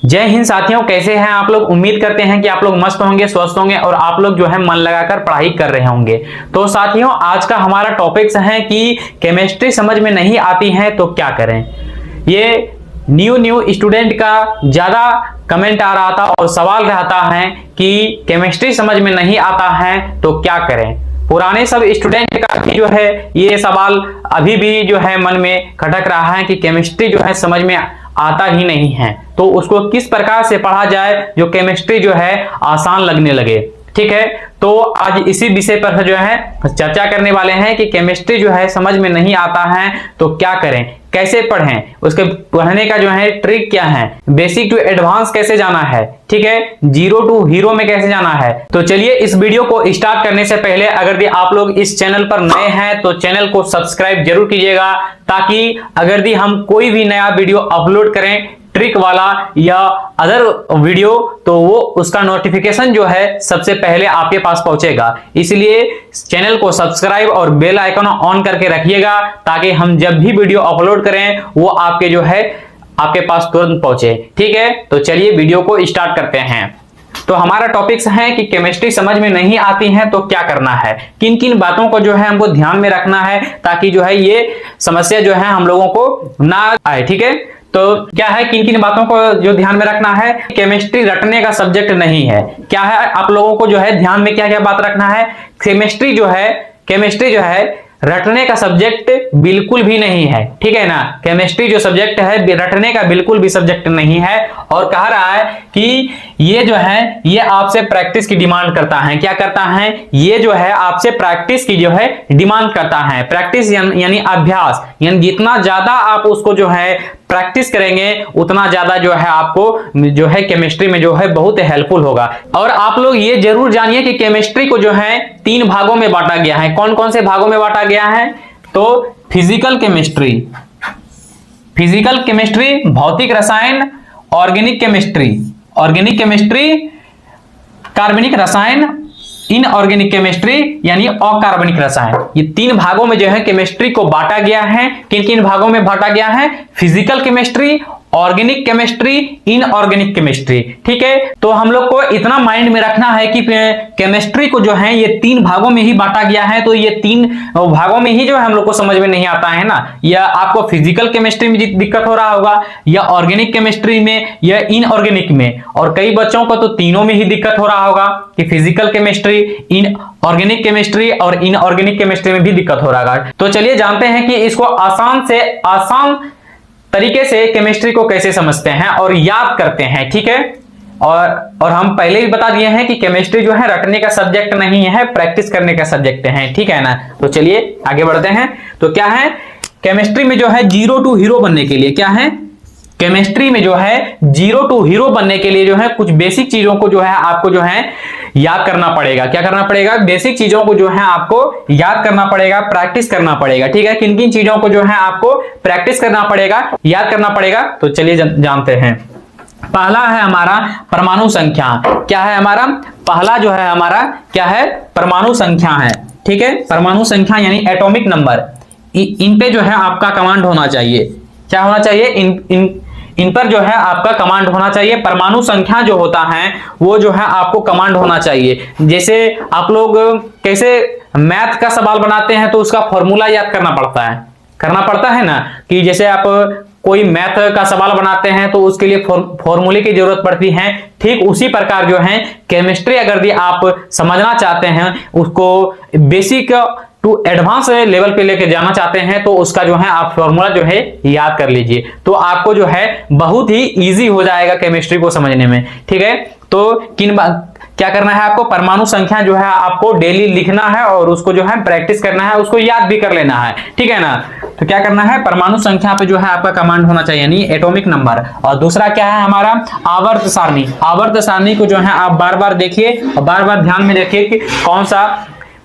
जय हिंद साथियों, कैसे हैं आप लोग। उम्मीद करते हैं कि आप लोग मस्त होंगे, स्वस्थ होंगे और आप लोग जो है मन लगाकर पढ़ाई कर रहे होंगे। तो साथियों, आज का हमारा टॉपिक्स है कि केमिस्ट्री समझ में नहीं आती है तो क्या करें। ये न्यू स्टूडेंट का ज्यादा कमेंट आ रहा था और सवाल रहता है कि केमिस्ट्री समझ में नहीं आता है तो क्या करें। पुराने सब स्टूडेंट का भी जो है ये सवाल अभी भी जो है मन में खटक रहा है कि केमिस्ट्री जो है समझ में आता ही नहीं है, तो उसको किस प्रकार से पढ़ा जाए जो केमिस्ट्री जो है आसान लगने लगे। ठीक है, तो आज इसी विषय पर जो है चर्चा करने वाले हैं कि केमिस्ट्री जो है समझ में नहीं आता है तो क्या करें, कैसे पढ़ें, उसके पढ़ने का जो है ट्रिक क्या है, बेसिक टू एडवांस कैसे जाना है, ठीक है, जीरो टू हीरो में कैसे जाना है। तो चलिए इस वीडियो को स्टार्ट करने से पहले अगर आप लोग इस चैनल पर नए हैं तो चैनल को सब्सक्राइब जरूर कीजिएगा, ताकि अगर हम कोई भी नया वीडियो अपलोड करें ट्रिक वाला या अदर वीडियो, तो वो उसका नोटिफिकेशन जो है सबसे पहले आपके पास पहुंचेगा। इसलिए चैनल को सब्सक्राइब और बेल आइकन ऑन करके रखिएगा, ताकि हम जब भी वीडियो अपलोड करें वो आपके जो है आपके पास तुरंत पहुंचे। ठीक है, तो चलिए वीडियो को स्टार्ट करते हैं। तो हमारा टॉपिक्स है कि केमिस्ट्री समझ में नहीं आती है तो क्या करना है, किन किन बातों को जो है हमको ध्यान में रखना है ताकि जो है ये समस्या जो है हम लोगों को ना आए। ठीक है, तो क्या है, किन किन बातों को जो ध्यान में रखना है। केमिस्ट्री रटने का सब्जेक्ट नहीं है। क्या है, आप लोगों को जो है ध्यान में क्या क्या बात रखना है। केमिस्ट्री जो है रटने का सब्जेक्ट बिल्कुल भी नहीं है। ठीक है ना, केमिस्ट्री जो सब्जेक्ट है रटने का बिल्कुल भी सब्जेक्ट नहीं है। और कह रहा है कि ये जो है ये आपसे प्रैक्टिस की डिमांड करता है। क्या करता है, ये जो है आपसे प्रैक्टिस की जो है डिमांड करता है। प्रैक्टिस यानी अभ्यास, यानी जितना ज्यादा आप उसको जो है प्रैक्टिस करेंगे उतना ज्यादा जो है आपको जो है केमिस्ट्री में जो है बहुत हेल्पफुल होगा। और आप लोग ये जरूर जानिए कि केमिस्ट्री को जो है 3 भागों में बांटा गया है। कौन कौन से भागों में बांटा गया है, तो फिजिकल केमिस्ट्री, भौतिक रसायन, ऑर्गेनिक केमिस्ट्री, कार्बनिक रसायन, इनऑर्गेनिक केमिस्ट्री यानी अकार्बनिक रसायन। ये 3 भागों में जो है केमिस्ट्री को बांटा गया है। किन किन भागों में बांटा गया है, physical chemistry, organic chemistry, inorganic chemistry. ठीक है, तो हम लोग को इतना माइंड में रखना है कि केमिस्ट्री को जो है ये 3 भागों में ही बांटा गया है। तो ये 3 भागों में ही जो है हम लोग को समझ में नहीं आता है ना, या आपको फिजिकल केमिस्ट्री में दिक्कत हो रहा होगा, या ऑर्गेनिक केमिस्ट्री में, या इनऑर्गेनिक में। और कई बच्चों को तो तीनों में ही दिक्कत हो रहा होगा कि फिजिकल केमिस्ट्री, ऑर्गेनिक केमिस्ट्री और इनऑर्गेनिक केमिस्ट्री में भी दिक्कत हो रहा है। तो चलिए जानते हैं कि इसको आसान से आसान तरीके से केमिस्ट्री को कैसे समझते हैं और याद करते हैं। ठीक है, और हम पहले भी बता दिए हैं कि केमिस्ट्री जो है रटने का सब्जेक्ट नहीं है, प्रैक्टिस करने का सब्जेक्ट है। ठीक है ना, तो चलिए आगे बढ़ते हैं। तो क्या है, केमिस्ट्री में जो है जीरो टू हीरो बनने के लिए क्या है, केमिस्ट्री में जो है जीरो टू हीरो बनने के लिए जो है कुछ बेसिक चीजों को जो है आपको जो है याद करना पड़ेगा। क्या करना पड़ेगा, बेसिक चीजों को जो है आपको याद करना पड़ेगा, प्रैक्टिस करना पड़ेगा। ठीक है, किन किन चीजों को जो है आपको प्रैक्टिस करना पड़ेगा, याद करना पड़ेगा। तो चलिए जानते हैं। पहला है हमारा परमाणु संख्या। क्या है हमारा, पहला जो है हमारा क्या है, परमाणु संख्या है। ठीक है, परमाणु संख्या यानी एटॉमिक नंबर। इन पे जो है आपका कमांड होना चाहिए। क्या होना चाहिए, इन पर जो है आपका कमांड होना चाहिए। परमाणु संख्या जो होता है वो जो है आपको कमांड होना चाहिए। जैसे आप लोग कैसे मैथ का सवाल बनाते हैं तो उसका फॉर्मूला याद करना पड़ता है ना, कि जैसे आप कोई मैथ का सवाल बनाते हैं तो उसके लिए फॉर्मूले की जरूरत पड़ती है। ठीक उसी प्रकार जो है केमिस्ट्री अगर आप समझना चाहते हैं, उसको बेसिक टू एडवांस लेवल पे लेके जाना चाहते हैं, तो उसका जो है आप फॉर्मूला जो है याद कर लीजिए, तो आपको जो है बहुत ही इजी हो जाएगा केमिस्ट्री को समझने में। ठीक है, तो क्या करना है आपको, परमाणु संख्या जो है आपको डेली लिखना है और उसको जो है प्रैक्टिस करना है, उसको याद भी कर लेना है। ठीक है ना, तो क्या करना है, परमाणु संख्या पे जो है आपका कमांड होना चाहिए यानी एटॉमिक नंबर। और दूसरा क्या है हमारा, आवर्त सारणी। आवर्त सारणी को जो है आप बार बार देखिए और बार बार ध्यान में रखिए कि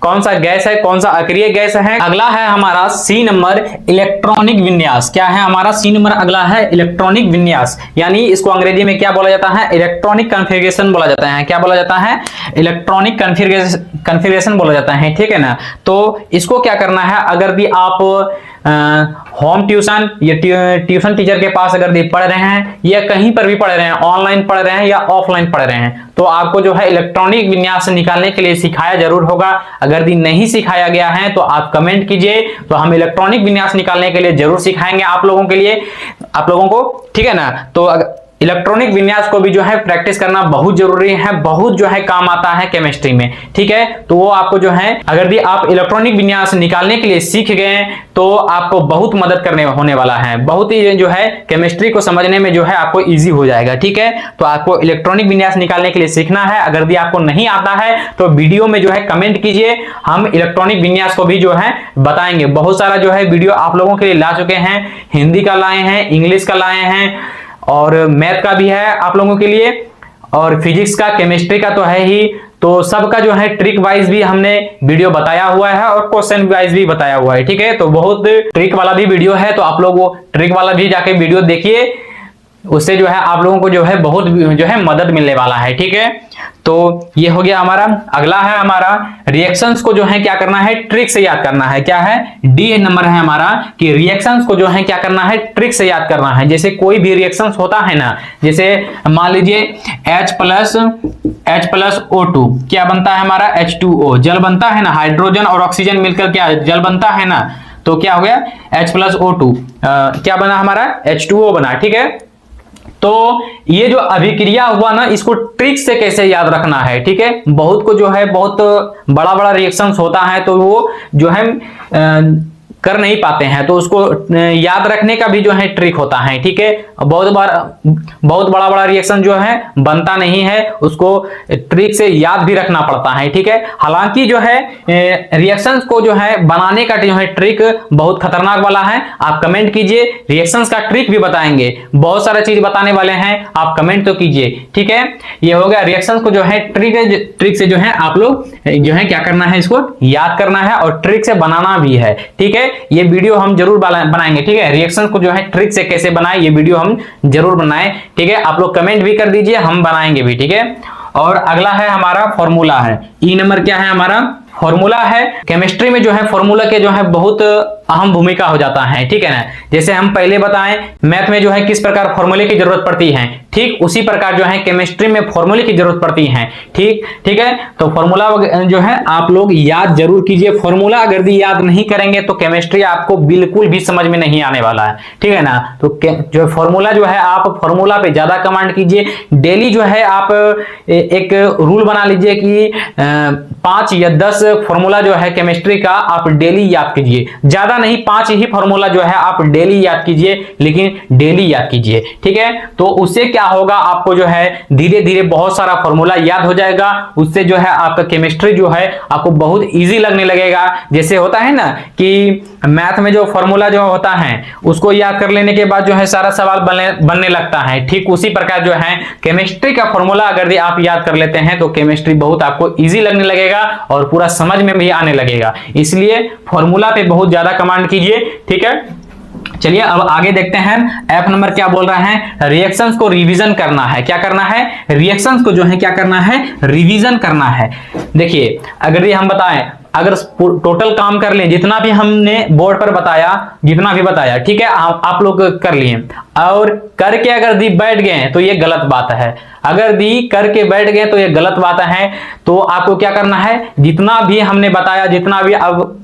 कौन सा गैस है, कौन सा अक्रिय गैस है। अगला है हमारा सी नंबर, इलेक्ट्रॉनिक विन्यास। क्या है हमारा सी नंबर, अगला है इलेक्ट्रॉनिक विन्यास, यानी इसको अंग्रेजी में क्या बोला जाता है, इलेक्ट्रॉनिक कॉन्फ़िगरेशन बोला जाता है। क्या बोला जाता है, इलेक्ट्रॉनिक कॉन्फ़िगरेशन बोला जाता है। ठीक है ना, तो इसको क्या करना है, अगर भी आप होम ट्यूशन या ट्यूशन टीचर के पास अगर भी पढ़ रहे हैं या कहीं पर भी पढ़ रहे हैं, ऑनलाइन पढ़ रहे हैं या ऑफलाइन पढ़ रहे हैं, तो आपको जो है इलेक्ट्रॉनिक विन्यास निकालने के लिए सिखाया जरूर होगा। अगर भी नहीं सिखाया गया है तो आप कमेंट कीजिए, तो हम इलेक्ट्रॉनिक विन्यास निकालने के लिए जरूर सिखाएंगे आप लोगों के लिए, आप लोगों को, ठीक है ना। तो इलेक्ट्रॉनिक विन्यास को भी जो है प्रैक्टिस करना बहुत जरूरी है, बहुत जो है काम आता है केमिस्ट्री में, ठीक है। तो वो आपको जो है अगर भी आप इलेक्ट्रॉनिक विन्यास निकालने के लिए सीख गए तो आपको बहुत मदद करने होने वाला है, बहुत ही जो है केमिस्ट्री को समझने में जो है आपको इजी हो जाएगा, ठीक है। तो आपको इलेक्ट्रॉनिक विन्यास निकालने के लिए सीखना है। अगर भी आपको नहीं आता है तो वीडियो में जो है कमेंट कीजिए, हम इलेक्ट्रॉनिक विन्यास को भी जो है बताएंगे। बहुत सारा जो है वीडियो आप लोगों के लिए ला चुके हैं, हिंदी का लाए हैं, इंग्लिश का लाए हैं और मैथ का भी है आप लोगों के लिए, और फिजिक्स का, केमिस्ट्री का तो है ही। तो सबका जो है ट्रिक वाइज भी हमने वीडियो बताया हुआ है और क्वेश्चन वाइज भी बताया हुआ है, ठीक है। तो बहुत ट्रिक वाला भी वीडियो है, तो आप लोग वो ट्रिक वाला भी जाके वीडियो देखिए, उससे जो है आप लोगों को जो है बहुत जो है मदद मिलने वाला है, ठीक है। तो ये हो गया हमारा। अगला है हमारा रिएक्शंस को जो है क्या करना है, ट्रिक से याद करना है। क्या है, डी नंबर है हमारा कि रिएक्शंस को जो है क्या करना है, ट्रिक से याद करना है। जैसे कोई भी रिएक्शंस होता है ना, जैसे मान लीजिए H प्लस O2 क्या बनता है हमारा, H2O जल बनता है ना, हाइड्रोजन और ऑक्सीजन मिलकर क्या जल बनता है ना, तो क्या हो गया H प्लस O2 क्या बना हमारा, H2O बना, ठीक है। तो ये जो अभिक्रिया हुआ ना, इसको ट्रिक से कैसे याद रखना है, ठीक है। बहुत को जो है बहुत बड़ा बड़ा रिएक्शंस होता है तो वो जो है कर नहीं पाते हैं, तो उसको याद रखने का भी जो है ट्रिक होता है, ठीक है। बहुत बड़ा बड़ा रिएक्शन जो है बनता नहीं है, उसको ट्रिक से याद भी रखना पड़ता है, ठीक है। हालांकि जो है रिएक्शंस को जो है बनाने का जो है ट्रिक बहुत खतरनाक वाला है। आप कमेंट कीजिए, रिएक्शंस का ट्रिक भी बताएंगे, बहुत सारा चीज बताने वाले हैं, आप कमेंट तो कीजिए, ठीक है। ये हो गया रिएक्शंस को जो है ट्रिक से जो है आप लोग जो है क्या करना है, इसको याद करना है और ट्रिक से बनाना भी है, ठीक है। ये वीडियो हम जरूर बनाएंगे, ठीक है। रिएक्शन को जो है ट्रिक से कैसे बनाए ये वीडियो हम जरूर बनाएं, ठीक है। आप लोग कमेंट भी कर दीजिए, हम बनाएंगे भी, ठीक है। और अगला है हमारा फॉर्मूला है, ई नंबर क्या है हमारा, फॉर्मूला है। केमिस्ट्री में जो है फॉर्मूला के जो है बहुत अहम भूमिका हो जाता है, ठीक है ना। जैसे हम पहले बताएं मैथ में जो है किस प्रकार फॉर्मूले की जरूरत पड़ती है, ठीक उसी प्रकार जो है केमिस्ट्री में फॉर्मूले की जरूरत पड़ती है, ठीक है। तो फॉर्मूला जो है आप लोग याद जरूर कीजिए। फॉर्मूला अगर भी याद नहीं करेंगे तो केमिस्ट्री आपको बिल्कुल भी समझ में नहीं आने वाला है, ठीक है ना। तो जो फॉर्मूला जो है आप फॉर्मूला पे ज्यादा कमांड कीजिए। डेली जो है आप एक रूल बना लीजिए कि 5 या 10 फॉर्मूला जो है केमिस्ट्री का आप डेली याद कीजिए। ज्यादा नहीं, 5 ही फॉर्मूला जो है आप डेली याद कीजिए, लेकिन डेली याद कीजिए, ठीक है। तो उससे क्या होगा, आपको जो है धीरे धीरे बहुत सारा फॉर्मूला याद हो जाएगा। उससे जो है आपका केमिस्ट्री जो है आपको बहुत इजी लगने लगेगा। जैसे होता है ना कि मैथ में जो फॉर्मूला जो होता है उसको याद कर लेने के बाद जो है सारा सवाल बनने लगता है, ठीक उसी प्रकार जो है केमिस्ट्री का फॉर्मूला अगर आप याद कर लेते हैं तो केमिस्ट्री बहुत आपको इजी लगने लगेगा और पूरा समझ में भी आने लगेगा। इसलिए फॉर्मूला पे बहुत ज्यादा कमांड कीजिए, ठीक है। चलिए अब आगे देखते हैं। एफ नंबर क्या बोल रहा है, रिएक्शंस को रिवीजन करना है। क्या करना है, रिएक्शंस को जो है क्या करना है, रिवीजन करना है। देखिए अगर ये हम बताएं, अगर टोटल काम कर लें, जितना भी हमने बोर्ड पर बताया, जितना भी बताया, ठीक है, आप लोग कर लिए और करके अगर दी बैठ गए तो ये गलत बात है। अगर दी करके बैठ गए तो ये गलत बात है। तो आपको क्या करना है, जितना भी हमने बताया, जितना भी अब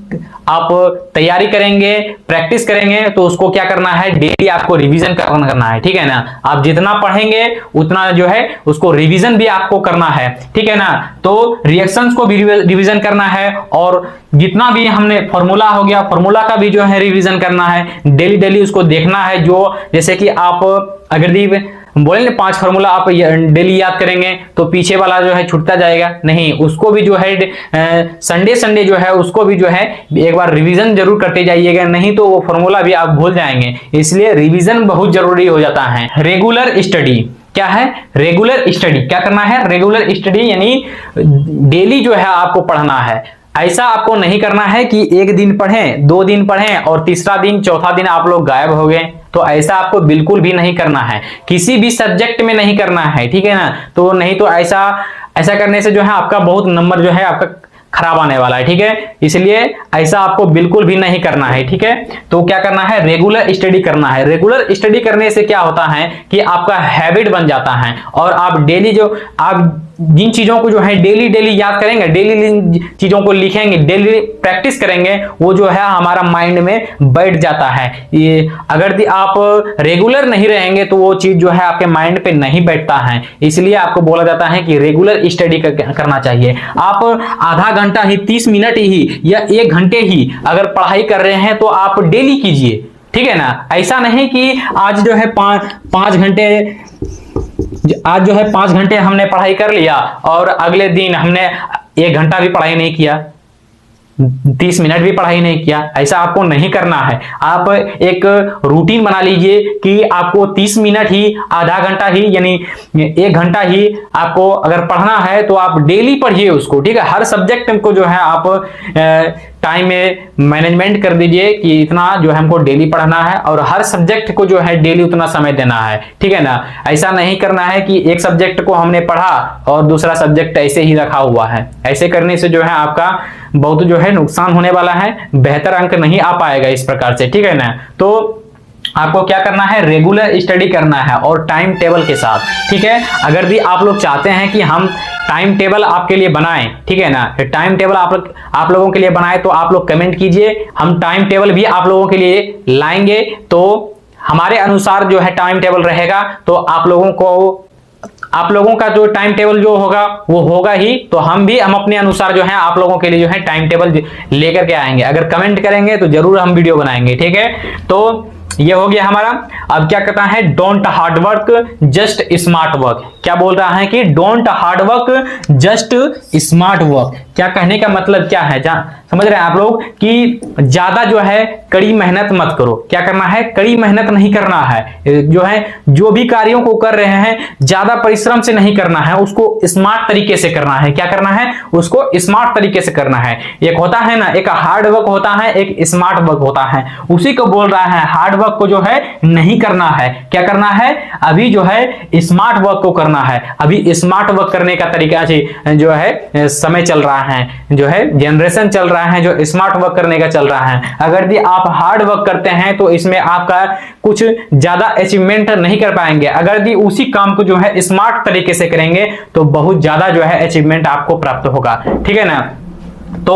आप तैयारी करेंगे, प्रैक्टिस करेंगे, तो उसको क्या करना है, डेली आपको रिवीजन करना है, ठीक है ना। आप जितना पढ़ेंगे उतना जो है उसको रिवीजन भी आपको करना है, ठीक है ना। तो रिएक्शंस को भी रिवीजन करना है और जितना भी हमने फॉर्मूला हो गया, फॉर्मूला का भी जो है रिवीजन करना है, डेली डेली उसको देखना है। जो जैसे कि आप अगर बोले ना 5 फॉर्मूला आप डेली याद करेंगे तो पीछे वाला जो है छूटता जाएगा, नहीं, उसको भी जो है संडे जो है उसको भी जो है एक बार रिवीजन जरूर करते जाइएगा, नहीं तो वो फॉर्मूला भी आप भूल जाएंगे। इसलिए रिवीजन बहुत जरूरी हो जाता है। रेगुलर स्टडी क्या है, रेगुलर स्टडी क्या करना है, रेगुलर स्टडी यानी डेली जो है आपको पढ़ना है। ऐसा आपको नहीं करना है कि एक दिन पढ़ें, 2 दिन पढ़ें और तीसरा दिन चौथा दिन आप लोग गायब हो गए, तो ऐसा आपको बिल्कुल भी नहीं करना है, किसी भी सब्जेक्ट में नहीं करना है, ठीक है ना। तो नहीं तो ऐसा करने से जो है आपका बहुत नंबर जो है आपका खराब आने वाला है, ठीक है। इसलिए ऐसा आपको बिल्कुल भी नहीं करना है, ठीक है। तो क्या करना है, रेगुलर स्टडी करना है। रेगुलर स्टडी करने से क्या होता है कि आपका हैबिट बन जाता है और आप डेली जो आप जिन चीजों को जो है डेली डेली याद करेंगे, डेली चीजों को लिखेंगे, डेली प्रैक्टिस करेंगे, वो जो है हमारा माइंड में बैठ जाता है। ये अगर आप रेगुलर नहीं रहेंगे तो वो चीज जो है आपके माइंड पे नहीं बैठता है। इसलिए आपको बोला जाता है कि रेगुलर स्टडी करना चाहिए। आप आधा घंटा ही, 30 मिनट ही या 1 घंटे ही अगर पढ़ाई कर रहे हैं तो आप डेली कीजिए, ठीक है ना। ऐसा नहीं कि आज जो है 5 घंटे हमने पढ़ाई कर लिया और अगले दिन हमने 1 घंटा भी पढ़ाई नहीं किया, 30 मिनट भी पढ़ाई नहीं किया। ऐसा आपको नहीं करना है। आप एक रूटीन बना लीजिए कि आपको 30 मिनट ही, आधा घंटा ही, यानी 1 घंटा ही आपको अगर पढ़ना है तो आप डेली पढ़िए उसको, ठीक है। हर सब्जेक्ट को जो है आप टाइम में मैनेजमेंट कर दीजिए कि इतना जो है हमको डेली पढ़ना है और हर सब्जेक्ट को जो है डेली उतना समय देना है, ठीक है ना। ऐसा नहीं करना है कि एक सब्जेक्ट को हमने पढ़ा और दूसरा सब्जेक्ट ऐसे ही रखा हुआ है। ऐसे करने से जो है आपका बहुत जो है नुकसान होने वाला है, बेहतर अंक नहीं आ पाएगा इस प्रकार से, ठीक है ना। तो आपको क्या करना है, रेगुलर स्टडी करना है और टाइम टेबल के साथ, ठीक है। अगर भी आप लोग चाहते हैं कि हम टाइम टेबल आपके लिए बनाएं, ठीक है ना, टाइम टेबल आप लोगों के लिए बनाएं तो आप लोग कमेंट कीजिए। हम टाइम टेबल भी आप लोगों के लिए लाएंगे। तो हमारे अनुसार जो है टाइम टेबल रहेगा तो आप लोगों का जो टाइम टेबल जो होगा वो होगा ही। तो हम अपने अनुसार जो है आप लोगों के लिए जो है टाइम टेबल लेकर के आएंगे। अगर कमेंट करेंगे तो जरूर हम वीडियो बनाएंगे, ठीक है। तो ये हो गया हमारा। अब क्या कहता है, don't hard work just smart work. क्या बोल रहा है कि don't hard work just smart work. क्या कहने का मतलब क्या है, समझ रहे हैं आप लोग कि ज्यादा जो है कड़ी मेहनत मत करो। क्या करना है, कड़ी मेहनत नहीं करना है। जो है जो भी कार्यों को कर रहे हैं ज्यादा परिश्रम से नहीं करना है, उसको स्मार्ट तरीके से करना है। क्या करना है, उसको स्मार्ट तरीके से करना है। एक होता है ना, एक हार्ड वर्क होता है, एक स्मार्ट वर्क होता है। उसी को बोल रहा है, हार्ड वर्क को जो है नहीं करना है। क्या करना है, अभी जो है स्मार्ट वर्क को करना है। अभी स्मार्ट वर्क करने का तरीका जो है समय चल रहा है, जो है जनरेशन चल रहा है, जो स्मार्ट वर्क करने का चल रहा है। अगर भी आप हार्ड वर्क करते हैं तो इसमें आपका कुछ ज्यादा अचीवमेंट नहीं कर पाएंगे। अगर भी उसी काम को जो है स्मार्ट तरीके से करेंगे तो बहुत ज्यादा जो है अचीवमेंट आपको प्राप्त होगा, ठीक है ना। तो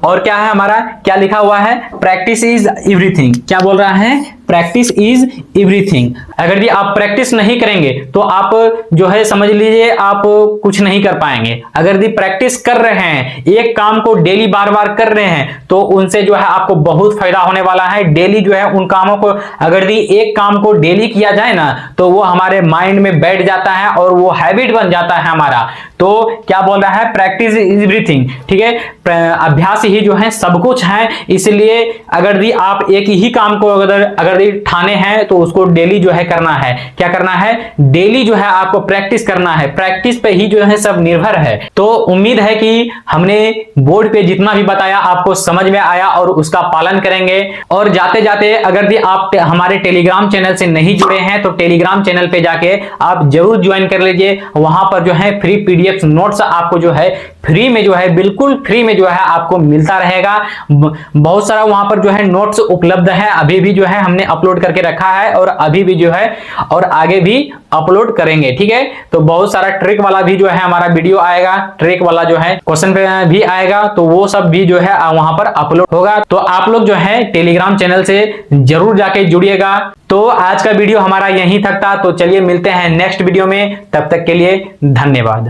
और क्या है हमारा, क्या लिखा हुआ है, प्रैक्टिस इज एवरीथिंग। क्या बोल रहा है, प्रैक्टिस इज एवरीथिंग। अगर भी आप प्रैक्टिस नहीं करेंगे तो आप जो है समझ लीजिए आप कुछ नहीं कर पाएंगे। अगर भी प्रैक्टिस कर रहे हैं, एक काम को डेली बार बार कर रहे हैं तो उनसे जो है आपको बहुत फायदा होने वाला है। डेली जो है उन कामों को, अगर भी एक काम को डेली किया जाए ना तो वो हमारे माइंड में बैठ जाता है और वो हैबिट बन जाता है हमारा। तो क्या बोल रहा है, प्रैक्टिस इज एवरीथिंग, ठीक है। अभ्यास ही जो है सब कुछ है। इसलिए अगर भी आप एक ही काम को अगर ठाने हैं तो उसको डेली जो है करना है। क्या करना है, डेली जो है आपको प्रैक्टिस करना है। प्रैक्टिस पे ही जो है सब निर्भर है। तो उम्मीद है कि हमने बोर्ड पे जितना भी बताया आपको समझ में आया और उसका पालन करेंगे। और जाते जाते अगर भी आप हमारे टेलीग्राम चैनल से नहीं जुड़े हैं तो टेलीग्राम चैनल पे जाके आप जरूर ज्वाइन कर लीजिए। वहां पर जो है फ्री पीडीएफ नोट्स आपको जो है फ्री में जो है, बिल्कुल फ्री में जो है आपको मिलता रहेगा। बहुत सारा वहां पर जो है नोट्स उपलब्ध है। अभी भी जो है हमने अपलोड करके रखा है और अभी भी जो है और आगे भी अपलोड करेंगे, ठीक है। तो बहुत सारा ट्रिक वाला भी जो है हमारा वीडियो आएगा, ट्रिक वाला जो है क्वेश्चन पे भी आएगा, तो वो सब भी जो है वहां पर अपलोड होगा। तो आप लोग जो है टेलीग्राम चैनल से जरूर जाके जुड़िएगा। तो आज का वीडियो हमारा यहीं तक था। तो चलिए मिलते हैं नेक्स्ट वीडियो में, तब तक के लिए धन्यवाद।